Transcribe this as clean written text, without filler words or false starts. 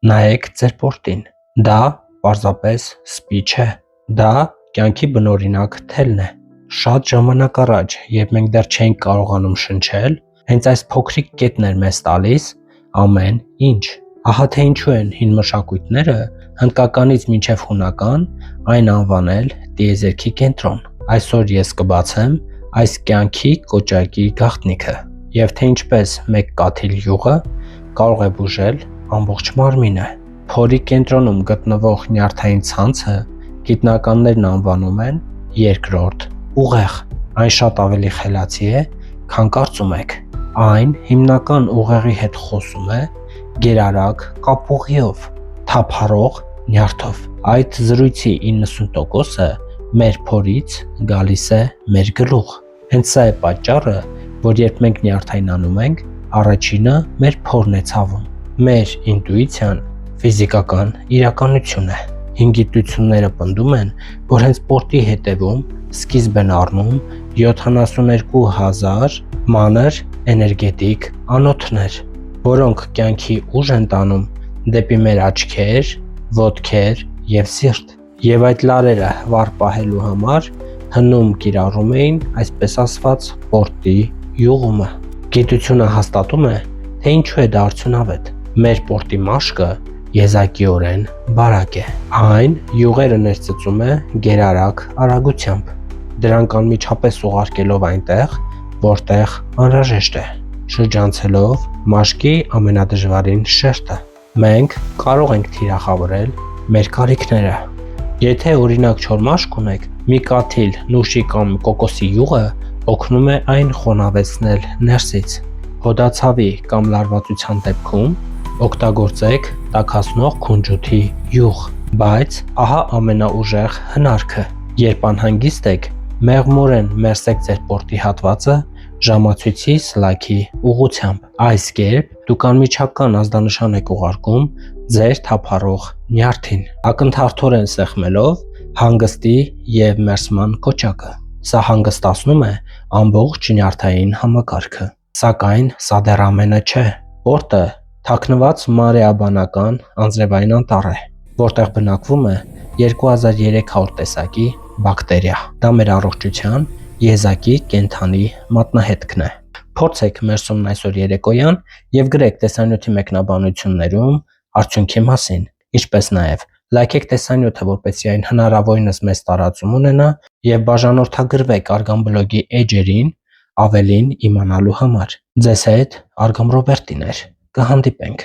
Նայեք ձեր պորտին, դա պարզապես սպի չէ, դա կյանքի բնօրինակ թելն է։ Շատ ժամանակ առաջ, երբ մենք դեռ չէինք կարողանում շնչել, հենց այս փոքրիկ կետն էր մեզ տալիս ամեն ինչ։ Ահա թե ինչու են հին մշակույթները հնդկականից մինչև հունական այն անվանել տիեզերքի կենտրոն։ Այսօր ես կբացեմ այս կյանքի կոճակի գաղտնիքը և թե ինչպես մեկ կաթիլ յուղը կարող է բուժել ամբողջ մարմինը։ Փորի կենտրոնում գտնվող նյարդային ցանցը գիտնականներն անվանում են երկրորդ ուղեղ։ Այն շատ ավելի խելացի է, քան կարծում եք։ Այն հիմնական ուղեղի հետ խոսում է գերարագ կապուղիով, թափառող նյարդով։ Այդ զրույցի 90%-ը մեր փորից գալիս է մեր գլուխ։ Հենց սա է պատճառը, որ երբ մենք նյարդայնանում ենք, առաջինը մեր փորն է ցավում։ Մեր ինտուիցիան ֆիզիկական իրականություն է։ Հին գիտությունները պնդում են, որ հենց պորտի հետևում սկիզբ են առնում 72,000 մանր էներգետիկ անոթներ, որոնք կյանքի ուժ են տանում դեպի մեր աչքեր, ոտքեր և սիրտ։ Եվ այդ լարերը վառ պահելու համար հնում կիրառում էին այսպես ասված պորտի յուղումը։ Գիտությունը հաստատում է, թե ինչու է դա արդյունավետ։ Մեր պորտի մաշկը եզակիորեն բարակ է։ Այն յուղերը ներծծում է գերարագ արագությամբ, դրանք անմիջապես ուղարկելով այնտեղ, որտեղ անհրաժեշտ է, շրջանցելով մաշկի ամենադժվարին շերտը։ Մենք կարող ենք թիրախավորել մեր կարիքները։ Եթե օրինակ չոր մաշկ ունեք, մի կաթիլ նուշի կամ կոկոսի յուղը օգնում է այն խոնավեցնել ներսից։ Հոդացավի կամ լարվածության դեպքում օգտագործեք տաքացնող քունջութի յուղ։ Բայց ահա ամենաուժեղ հնարքը։ Երբ անհանգիստ եք, մեղմորեն մերսեք ձեր պորտի հատվածը ժամացույցի սլաքի ուղղությամբ։ Այս կերպ դուք անմիջական ազդանշան եք ուղարկում ձեր թափառող նյարդին, ակնթարթորեն սեղմելով հանգստի և մերսման կոճակը։ Սա հանգստացնում է ամբողջ նյարդային համակարգը։ Սակայն սա դեռ ամենը չէ։ Պորտը թաքնված մարեաբանական անձրևային անտառ է, որտեղ բնակվում է 2300 տեսակի բակտերիա։ Դա մեր առողջության եզակի կենդանի մատնահետքն է։ Փորձեք մերսումն այսօր երեկոյան և գրեք տեսանյութի մեկնաբանություններում արդյունքի մասին, ինչպես նաև լայքեք տեսանյութը, որպեսզի այն հնարավորինս մեծ տարածում ունենա և բաժանորդագրվեք Արգամ բլոգի էջերին ավելին իմանալու համար։ Ձեզ հետ Արգամ Ռոբերտին էր։ Կհանդիպենք։